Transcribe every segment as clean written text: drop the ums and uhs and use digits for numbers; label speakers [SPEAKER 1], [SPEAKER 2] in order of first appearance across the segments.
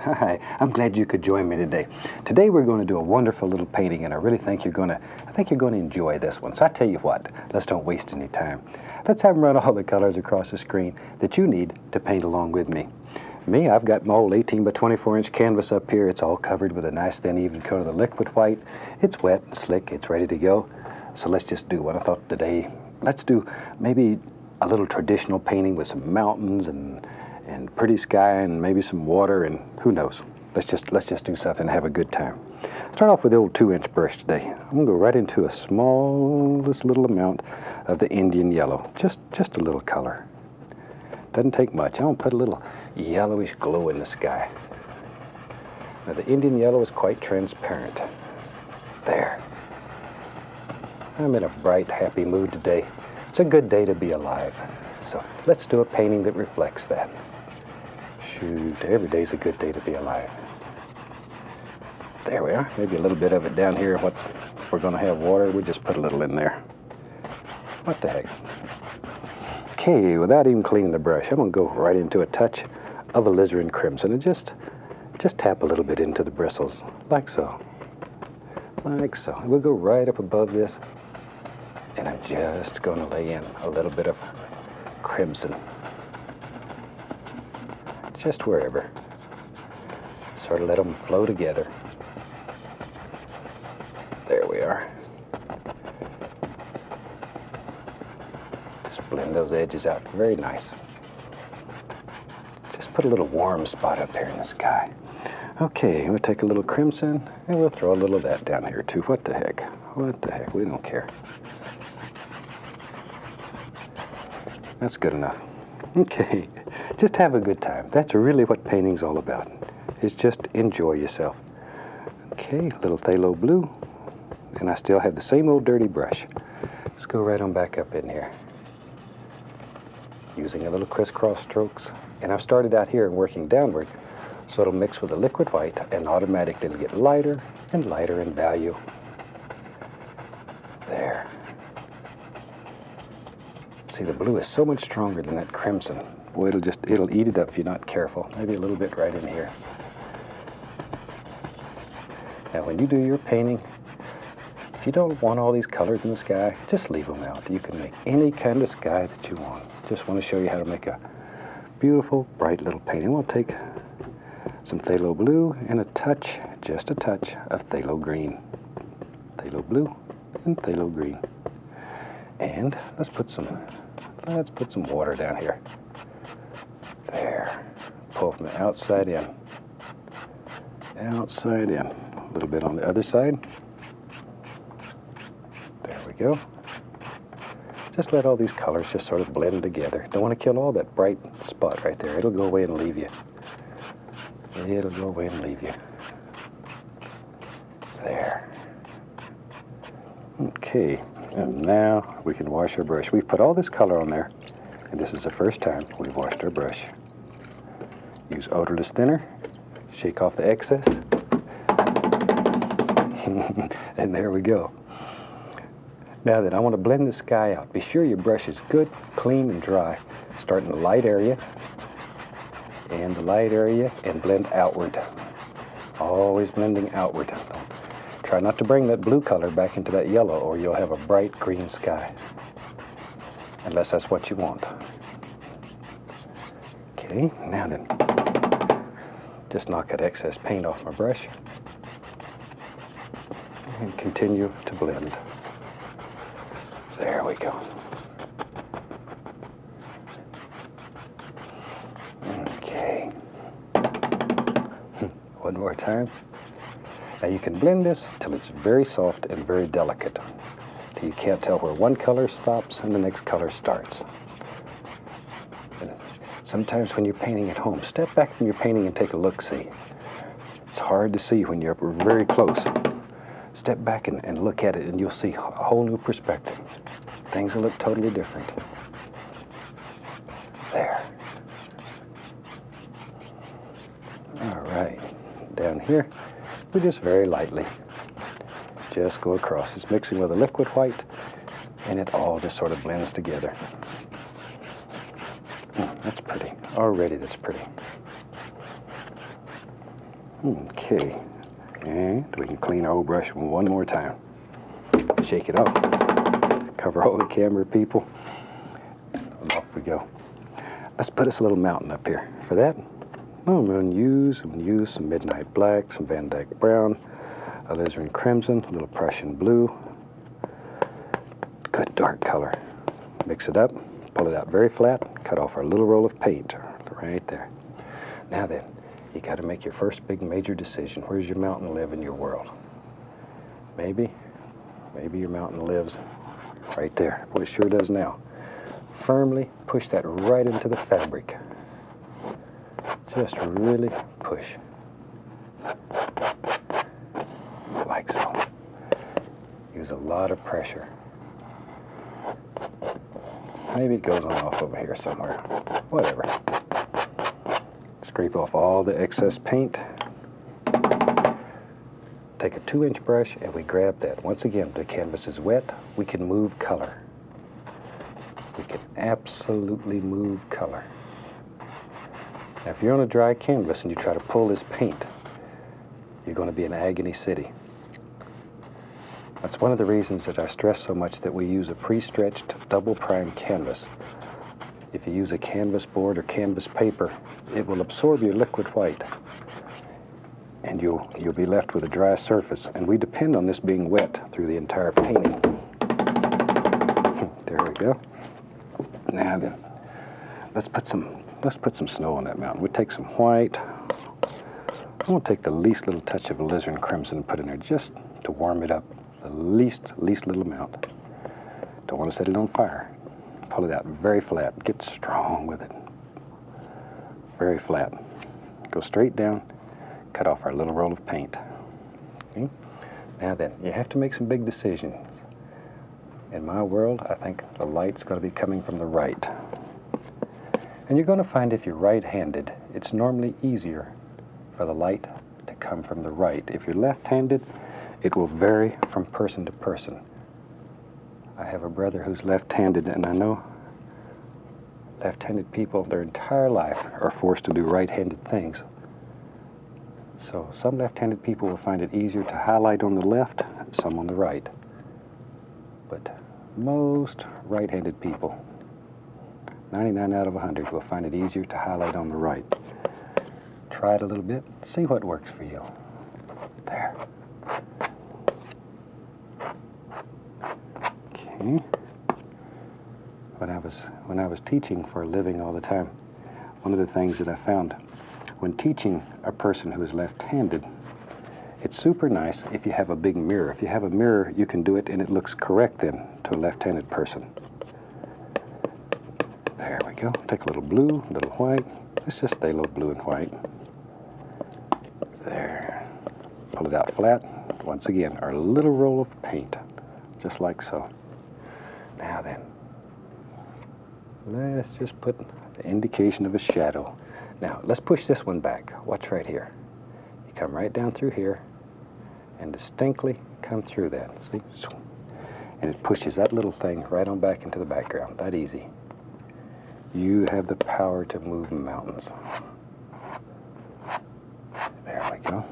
[SPEAKER 1] Hi, I'm glad you could join me today. Today we're going to do a wonderful little painting, and I really think you're going to enjoy this one. So I tell you what, let's don't waste any time. Let's have them run all the colors across the screen that you need to paint along with me. I've got my old 18 by 24 inch canvas up here. It's all covered with a nice thin even coat of the liquid white. It's wet and slick, it's ready to go. So let's just do what I thought today. Let's do maybe a little traditional painting with some mountains and pretty sky and maybe some water, and who knows. Let's just do something and have a good time. Start off with the old 2-inch brush today. I'm gonna go right into a smallest little amount of the Indian yellow. Just a little color. Doesn't take much. I'm gonna put a little yellowish glow in the sky. Now the Indian yellow is quite transparent. There. I'm in a bright, happy mood today. It's a good day to be alive. So let's do a painting that reflects that. Shoot, every day's a good day to be alive. There we are. Maybe a little bit of it down here. If we're going to have water, we just put a little in there. What the heck? Okay, without even cleaning the brush, I'm going to go right into a touch of alizarin crimson and just tap a little bit into the bristles, like so. Like so. And we'll go right up above this, and I'm just going to lay in a little bit of crimson. Just wherever. Sort of let them flow together. There we are. Just blend those edges out. Very nice. Just put a little warm spot up here in the sky. Okay, we'll take a little crimson and we'll throw a little of that down here too. What the heck? What the heck? We don't care. That's good enough. Okay, just have a good time. That's really what painting's all about. Is just enjoy yourself. Okay, a little phthalo blue. And I still have the same old dirty brush. Let's go right on back up in here. Using a little crisscross strokes. And I've started out here and working downward, so it'll mix with the liquid white and automatically it'll get lighter and lighter in value. There. See, the blue is so much stronger than that crimson. Boy, it'll eat it up if you're not careful. Maybe a little bit right in here. Now, when you do your painting, if you don't want all these colors in the sky, just leave them out. You can make any kind of sky that you want. Just want to show you how to make a beautiful, bright little painting. We'll take some phthalo blue and just a touch of phthalo green. Phthalo blue and phthalo green. And let's put some water down here. There. Pull from the outside in. Outside in. A little bit on the other side. There we go. Just let all these colors just sort of blend together. Don't want to kill all that bright spot right there. It'll go away and leave you. It'll go away and leave you. There. Okay. And now we can wash our brush. We've put all this color on there, and this is the first time we've washed our brush. Use odorless thinner, shake off the excess, and there we go. Now then, I want to blend the sky out. Be sure your brush is good, clean, and dry. Start in the light area, and blend outward. Always blending outward. Try not to bring that blue color back into that yellow, or you'll have a bright green sky. Unless that's what you want. Okay, now then, just knock that excess paint off my brush and continue to blend. There we go. Okay. One more time. Now you can blend this till it's very soft and very delicate. Till you can't tell where one color stops and the next color starts. And sometimes when you're painting at home, step back from your painting and take a look-see. It's hard to see when you're very close. Step back and look at it and you'll see a whole new perspective. Things will look totally different. There. All right. Down here, we just very lightly just go across. It's mixing with a liquid white, and it all just sort of blends together. That's pretty. Already that's pretty. Okay, and we can clean our old brush one more time. Shake it off, cover all the camera people, and off we go. Let's put us a little mountain up here. For that, I'm going to use some Midnight Black, some Van Dyke Brown, alizarin crimson, a little Prussian blue. Good dark color. Mix it up, pull it out very flat, cut off our little roll of paint right there. Now then, you got to make your first big major decision. Where's your mountain live in your world? Maybe your mountain lives right there. Well, it sure does now. Firmly push that right into the fabric. Just really push. Like so. Use a lot of pressure. Maybe it goes on off over here somewhere. Whatever. Scrape off all the excess paint. Take a 2-inch brush and we grab that. Once again, the canvas is wet. We can move color. We can absolutely move color. Now, if you're on a dry canvas and you try to pull this paint, you're going to be in agony city. That's one of the reasons that I stress so much that we use a pre-stretched double prime canvas. If you use a canvas board or canvas paper, it will absorb your liquid white and you'll be left with a dry surface. And we depend on this being wet through the entire painting. There we go. Now then, let's put some snow on that mountain. We take some white. I'm going to take the least little touch of alizarin crimson and put in there just to warm it up. The least little amount. Don't want to set it on fire. Pull it out very flat. Get strong with it. Very flat. Go straight down. Cut off our little roll of paint. Okay? Now then, you have to make some big decisions. In my world, I think the light's going to be coming from the right. And you're going to find if you're right-handed, it's normally easier for the light to come from the right. If you're left-handed, it will vary from person to person. I have a brother who's left-handed, and I know left-handed people their entire life are forced to do right-handed things. So some left-handed people will find it easier to highlight on the left, some on the right. But most right-handed people, 99 out of 100, will find it easier to highlight on the right. Try it a little bit, see what works for you. There. Okay. When I was teaching for a living all the time, one of the things that I found when teaching a person who is left-handed, it's super nice if you have a big mirror. If you have a mirror, you can do it and it looks correct then to a left-handed person. There we go. Take a little blue, a little white. Let's just stay a little blue and white. There. Pull it out flat. Once again, our little roll of paint, just like so. Now then, let's just put the indication of a shadow. Now, let's push this one back. Watch right here. You come right down through here and distinctly come through that. See? And it pushes that little thing right on back into the background. That easy. You have the power to move mountains. There we go.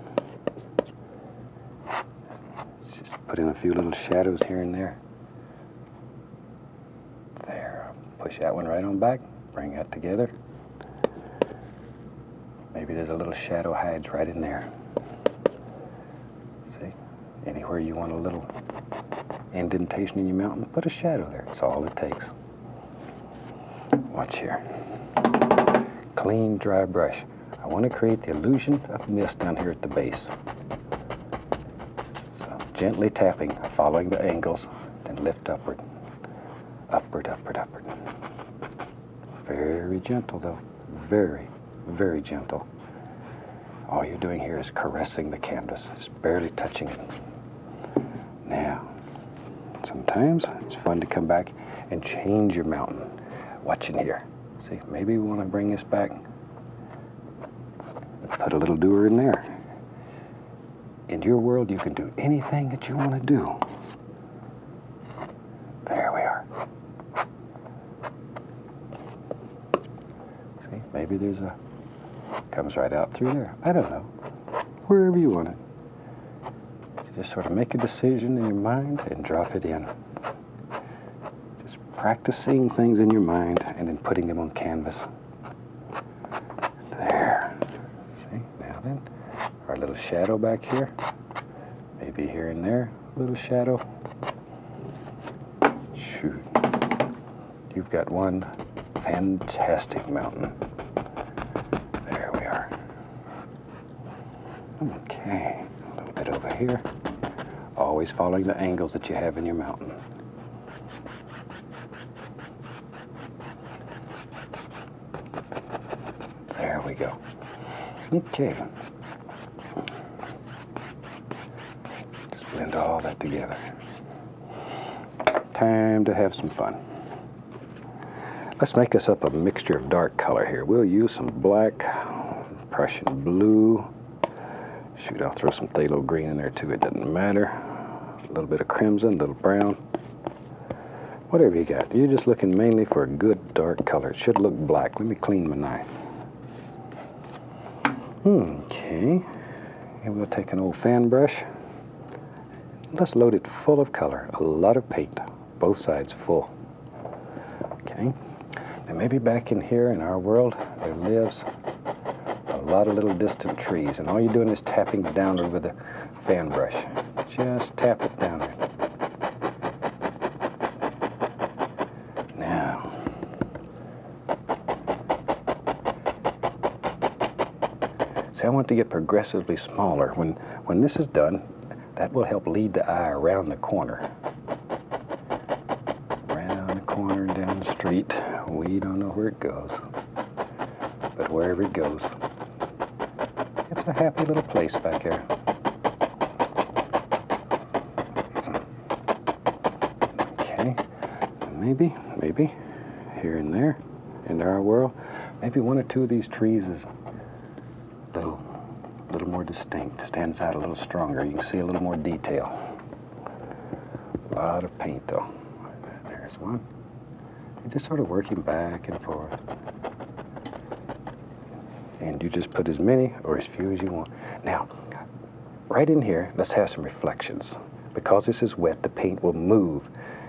[SPEAKER 1] Let's just put in a few little shadows here and there. There. Push that one right on back. Bring that together. Maybe there's a little shadow hides right in there. See? Anywhere you want a little indentation in your mountain, put a shadow there. That's all it takes. Watch here. Clean, dry brush. I want to create the illusion of mist down here at the base. So gently tapping, following the angles, then lift upward. Upward, upward, upward. Very gentle though. Very, very gentle. All you're doing here is caressing the canvas, just barely touching it. Now, sometimes it's fun to come back and change your mountain. Watch in here. See, maybe we want to bring this back. Put a little doer in there. In your world, you can do anything that you want to do. There we are. See, maybe there's a, comes right out through there. I don't know. wherever you want it. Just sort of make a decision in your mind and drop it in. Just practice seeing things in your mind and then putting them on canvas. There. See, now then, our little shadow back here. Maybe here and there, a little shadow. Shoot. You've got one fantastic mountain. There we are. Okay, a little bit over here. Always following the angles that you have in your mountain. There we go. Okay. Just blend all that together. Time to have some fun. Let's make us up a mixture of dark color here. We'll use some black, Prussian blue. Shoot, I'll throw some phthalo green in there too, it doesn't matter. A little bit of crimson, a little brown. Whatever you got. You're just looking mainly for a good dark color. It should look black. Let me clean my knife. Okay. And we'll take an old fan brush. Let's load it full of color. A lot of paint. Both sides full. Okay. And maybe back in here in our world, there lives a lot of little distant trees, and all you're doing is tapping it down with a fan brush. Just tap it down there. Now, see, I want to get progressively smaller. When this is done, that will help lead the eye around the corner. Around the corner, down the street. We don't know where it goes, but wherever it goes, it's a happy little place back there. Okay, maybe here and there in our world, maybe one or two of these trees is a little more distinct, stands out a little stronger. You can see a little more detail. A lot of paint though. There's one. You're just sort of working back and forth. And you just put as many or as few as you want. Now, right in here, let's have some reflections. Because this is wet, the paint will move.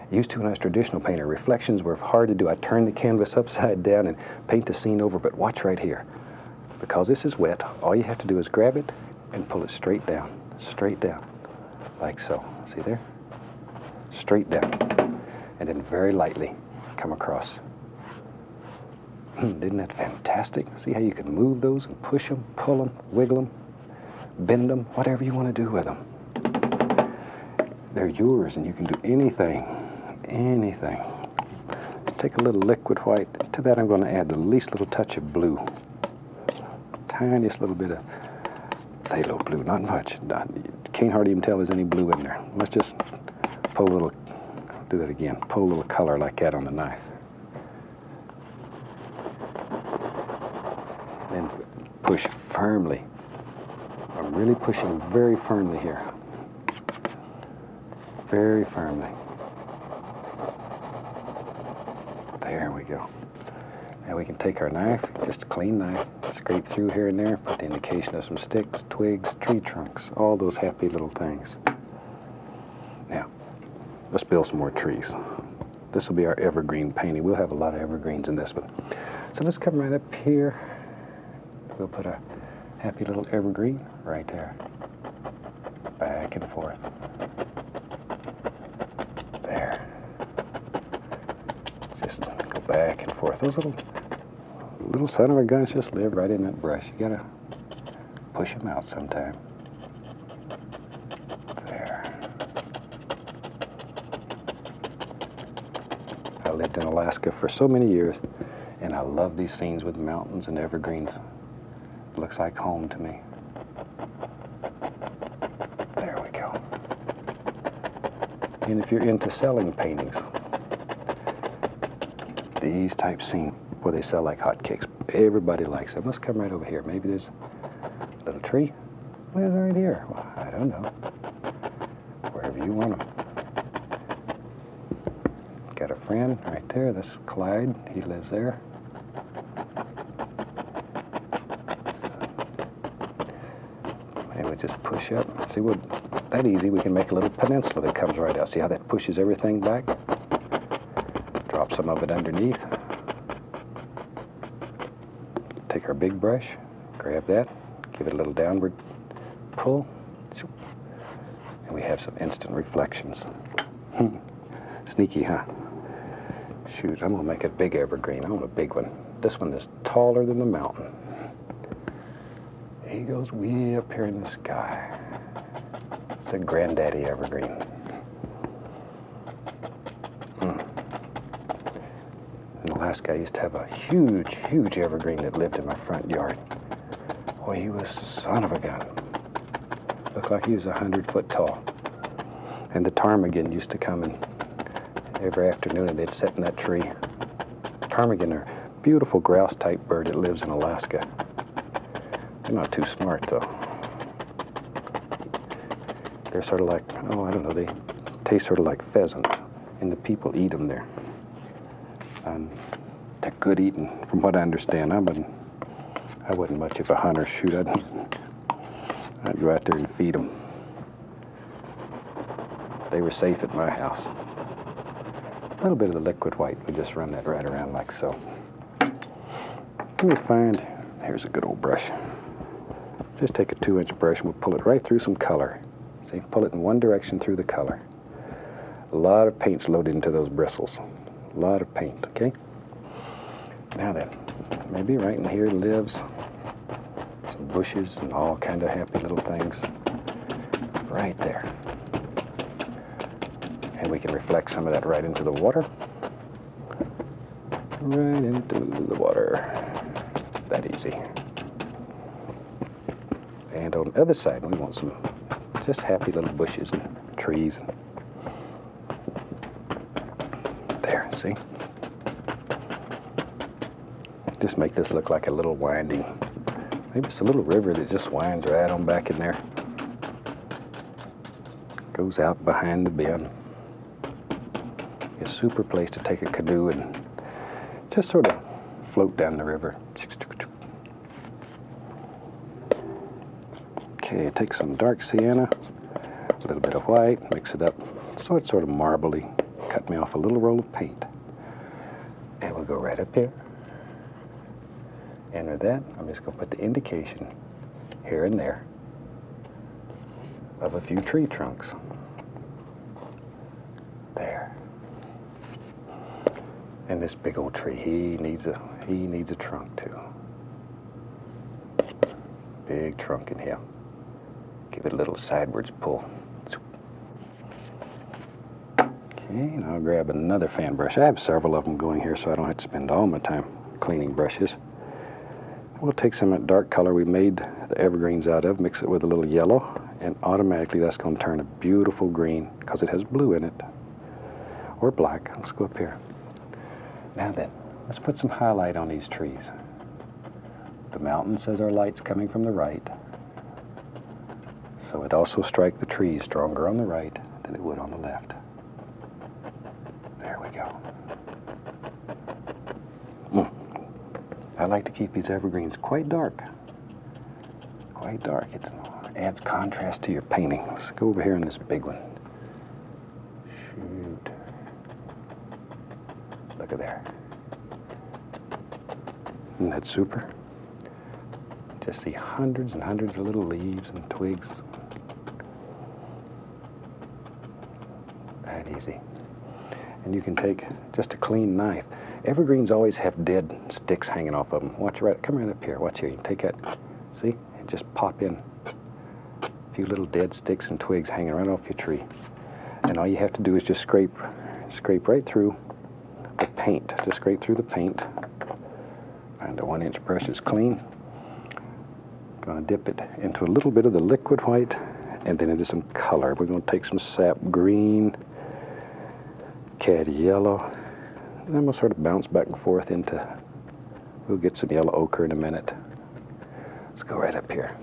[SPEAKER 1] Used to when I was a traditional painter, reflections were hard to do. I turned the canvas upside down and paint the scene over, but watch right here. Because this is wet, all you have to do is grab it and pull it straight down, like so. See there? Straight down. And then very lightly come across. Isn't that fantastic? See how you can move those and push them, pull them, wiggle them, bend them, whatever you want to do with them. They're yours and you can do anything. Take a little liquid white. To that I'm going to add the least little touch of blue. Tiniest little bit of phthalo blue, not much. Can't hardly even tell there's any blue in there. Let's just pull a little, do that again, pull a little color like that on the knife. And push firmly. I'm really pushing very firmly here. Very firmly. There we go. Now we can take our knife, just a clean knife, scrape through here and there, put the indication of some sticks, twigs, tree trunks, all those happy little things. Now, let's build some more trees. This will be our evergreen painting. We'll have a lot of evergreens in this one. So let's come right up here. We'll put a happy little evergreen right there. Back and forth. There. Just go back and forth. Those little son of a guns just live right in that brush. You gotta push them out sometime. There. I lived in Alaska for so many years, and I love these scenes with mountains and evergreens. It looks like home to me. There we go. And if you're into selling paintings, these type scenes where they sell like hotcakes, everybody likes them. Let's come right over here. Maybe there's a little tree. Where's right here? Well, I don't know. Wherever you want them. Got a friend right there. That's Clyde. He lives there. And we just push up. See, what that easy, we can make a little peninsula that comes right out. See how that pushes everything back? Drop some of it underneath. Take our big brush, grab that, give it a little downward pull, and we have some instant reflections. Sneaky, huh? Shoot, I'm gonna make a big evergreen. I want a big one. This one is taller than the mountain. He goes way up here in the sky. It's a granddaddy evergreen. In Alaska, I used to have a huge, huge evergreen that lived in my front yard. Boy, he was the son of a gun. Looked like he was 100 foot tall. And the ptarmigan used to come in every afternoon and they'd sit in that tree. Ptarmigan are a beautiful grouse-type bird that lives in Alaska. They're not too smart, though. They're sort of like, oh, I don't know, they taste sort of like pheasant, and the people eat them there. And they're good eating, from what I understand. I wasn't much of a hunter. Shoot, I'd go out there and feed them. They were safe at my house. A little bit of the liquid white, we just run that right around like so. Let me find, here's a good old brush. Just take a 2-inch brush and we'll pull it right through some color. See, pull it in one direction through the color. A lot of paint's loaded into those bristles. A lot of paint, okay? Now then, maybe right in here lives some bushes and all kind of happy little things. Right there. And we can reflect some of that right into the water. Right into the water. That easy. And on the other side, we want some just happy little bushes and trees. There, see? Just make this look like a little winding, maybe it's a little river that just winds right on back in there. Goes out behind the bend. A super place to take a canoe and just sort of float down the river. Okay, take some dark sienna, a little bit of white, mix it up so it's sort of marbly. Cut me off a little roll of paint. And we'll go right up here. And with that, I'm just going to put the indication here and there of a few tree trunks. There. And this big old tree, he needs a trunk too. Big trunk in here. Give it a little sidewards pull. Okay, and I'll grab another fan brush. I have several of them going here so I don't have to spend all my time cleaning brushes. We'll take some of that dark color we made the evergreens out of, mix it with a little yellow, and automatically that's going to turn a beautiful green because it has blue in it. Or black. Let's go up here. Now then, let's put some highlight on these trees. The mountain says our light's coming from the right. So it also strike the trees stronger on the right than it would on the left. There we go. I like to keep these evergreens quite dark. Quite dark. It adds contrast to your painting. Let's go over here in this big one. Shoot. Look at there. Isn't that super? Just see hundreds and hundreds of little leaves and twigs. That easy. And you can take just a clean knife. Evergreens always have dead sticks hanging off of them. Watch right, come right up here. Watch here. You can take that, see, and just pop in a few little dead sticks and twigs hanging right off your tree. And all you have to do is just scrape right through the paint. Just scrape through the paint. Find a 1-inch brush that's clean. Going to dip it into a little bit of the liquid white and then into some color. We're going to take some sap green, cad yellow, and then we'll sort of bounce back and forth into, we'll get some yellow ochre in a minute. Let's go right up here.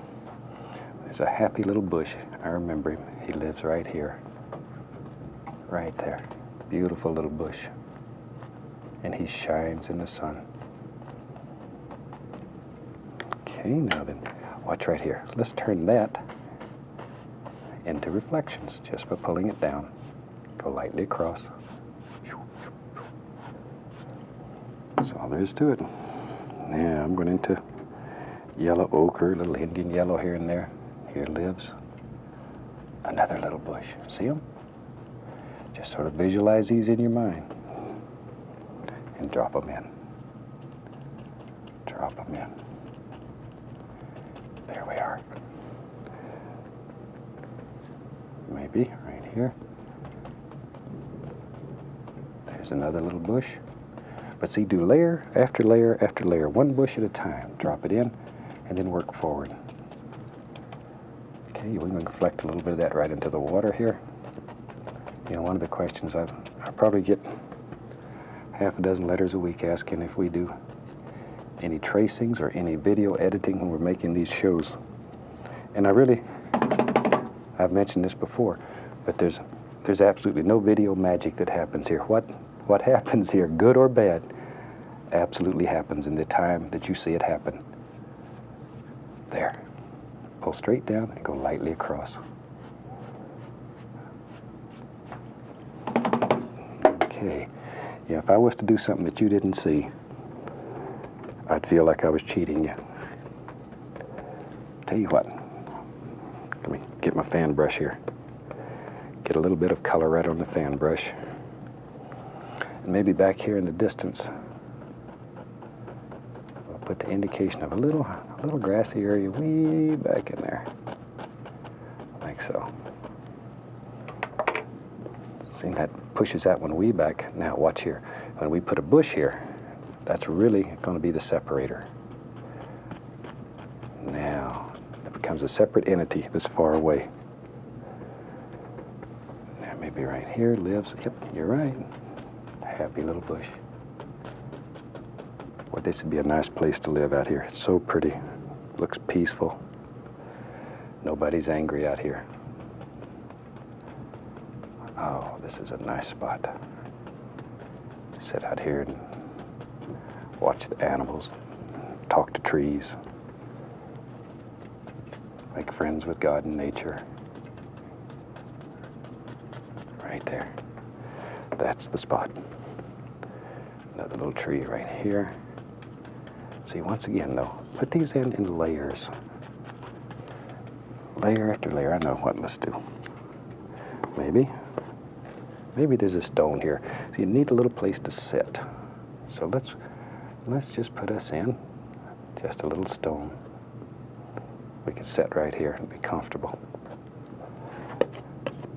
[SPEAKER 1] There's a happy little bush. I remember him. He lives right here. Right there. Beautiful little bush. And he shines in the sun. Okay, now then, watch right here. Let's turn that into reflections just by pulling it down. Go lightly across. That's all there is to it. Now I'm going into yellow ochre, little Indian yellow here and there. Here lives another little bush. See them? Just sort of visualize these in your mind and drop them in. Drop them in. There we are. Maybe right here. There's another little bush. But see, do layer after layer after layer, one bush at a time. Drop it in and then work forward. Okay, we're going to reflect a little bit of that right into the water here. You know, one of the questions I probably get half a dozen letters a week asking if we do any tracings or any video editing when we're making these shows. And I've mentioned this before, but there's absolutely no video magic that happens here. What happens here, good or bad, absolutely happens in the time that you see it happen. There. Pull straight down and go lightly across. Okay. Yeah, if I was to do something that you didn't see, I'd feel like I was cheating you. Tell you what, let me get my fan brush here. Get a little bit of color right on the fan brush. And maybe back here in the distance, we'll put the indication of a little grassy area way back in there. Like so. See, that pushes that one way back. Now watch here. When we put a bush here, that's really going to be the separator. Now, it becomes a separate entity this far away. Now maybe right here lives, yep, you're right. Happy little bush. Well, this would be a nice place to live out here. It's so pretty. Looks peaceful. Nobody's angry out here. Oh, this is a nice spot. Sit out here and watch the animals, talk to trees, make friends with God and nature. Right there. That's the spot. Another little tree right here. See, once again, though, put these in layers. Layer after layer. I know what, let's do. Maybe there's a stone here. So you need a little place to sit. So let's just put us in just a little stone. We can sit right here and be comfortable.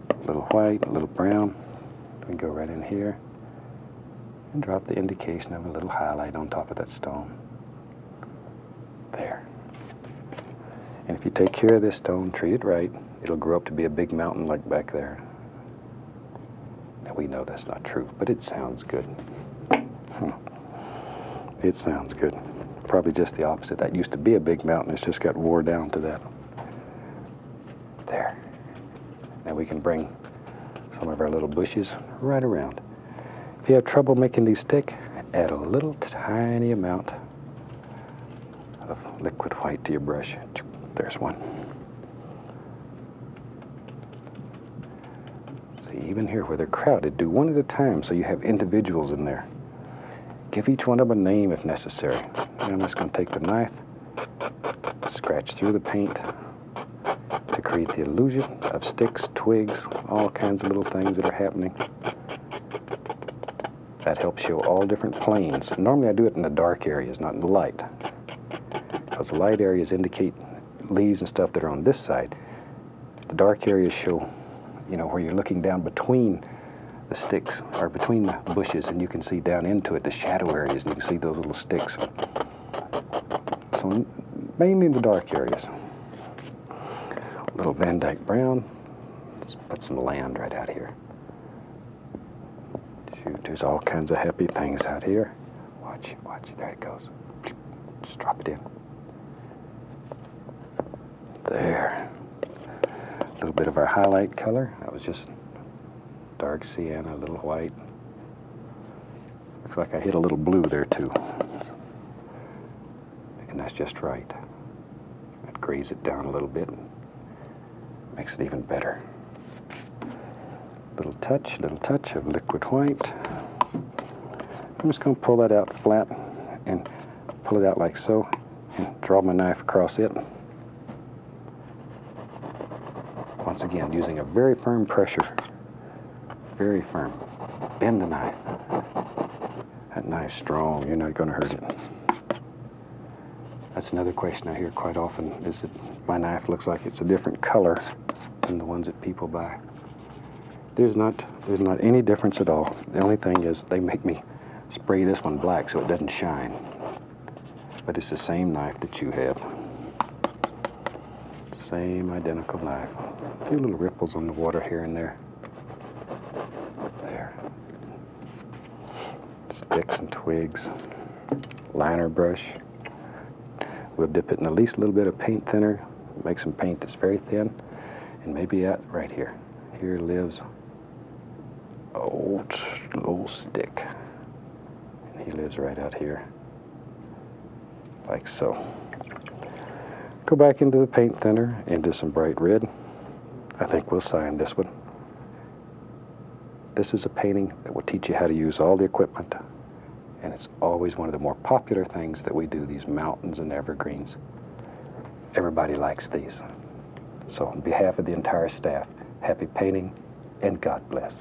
[SPEAKER 1] A little white, a little brown. We can go right in here and drop the indication of a little highlight on top of that stone. There. And if you take care of this stone, treat it right, it'll grow up to be a big mountain like back there. Now we know that's not true, but it sounds good. It sounds good. Probably just the opposite. That used to be a big mountain. It's just got wore down to that. There. Now we can bring some of our little bushes right around. If you have trouble making these stick, add a little tiny amount of liquid white to your brush. There's one. See, even here where they're crowded, do one at a time so you have individuals in there. Give each one of them a name if necessary. And I'm just going to take the knife, scratch through the paint to create the illusion of sticks, twigs, all kinds of little things that are happening. That helps show all different planes. Normally I do it in the dark areas, not in the light. Because the light areas indicate leaves and stuff that are on this side. The dark areas show, you know, where you're looking down between the sticks, or between the bushes, and you can see down into it, the shadow areas, and you can see those little sticks. So mainly in the dark areas. A little Van Dyke brown. Let's put some land right out here. Shoot, there's all kinds of happy things out here. Watch, there it goes. Just drop it in. There. A little bit of our highlight color. That was just dark sienna, a little white. Looks like I hit a little blue there too. And that's just right. I'd graze it down a little bit. Makes it even better. Little touch of liquid white. I'm just going to pull that out flat and pull it out like so and draw my knife across it. Once again, using a very firm pressure. Very firm. Bend the knife. That knife's strong. You're not going to hurt it. That's another question I hear quite often, is that my knife looks like it's a different color than the ones that people buy. There's not any difference at all. The only thing is they make me spray this one black so it doesn't shine. But it's the same knife that you have. Same identical knife. A few little ripples on the water here and there. There. Sticks and twigs. Liner brush. We'll dip it in at least a little bit of paint thinner. Make some paint that's very thin. And maybe right here. Here lives an old slow stick. And he lives right out here. Like so. Go back into the paint thinner, into some bright red. I think we'll sign this one. This is a painting that will teach you how to use all the equipment. And it's always one of the more popular things that we do, these mountains and evergreens. Everybody likes these. So on behalf of the entire staff, happy painting and God bless.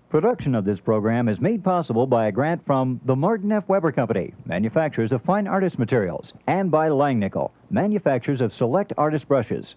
[SPEAKER 2] Production of this program is made possible by a grant from the Martin F. Weber Company, manufacturers of fine artist materials, and by Langnickel, manufacturers of select artist brushes.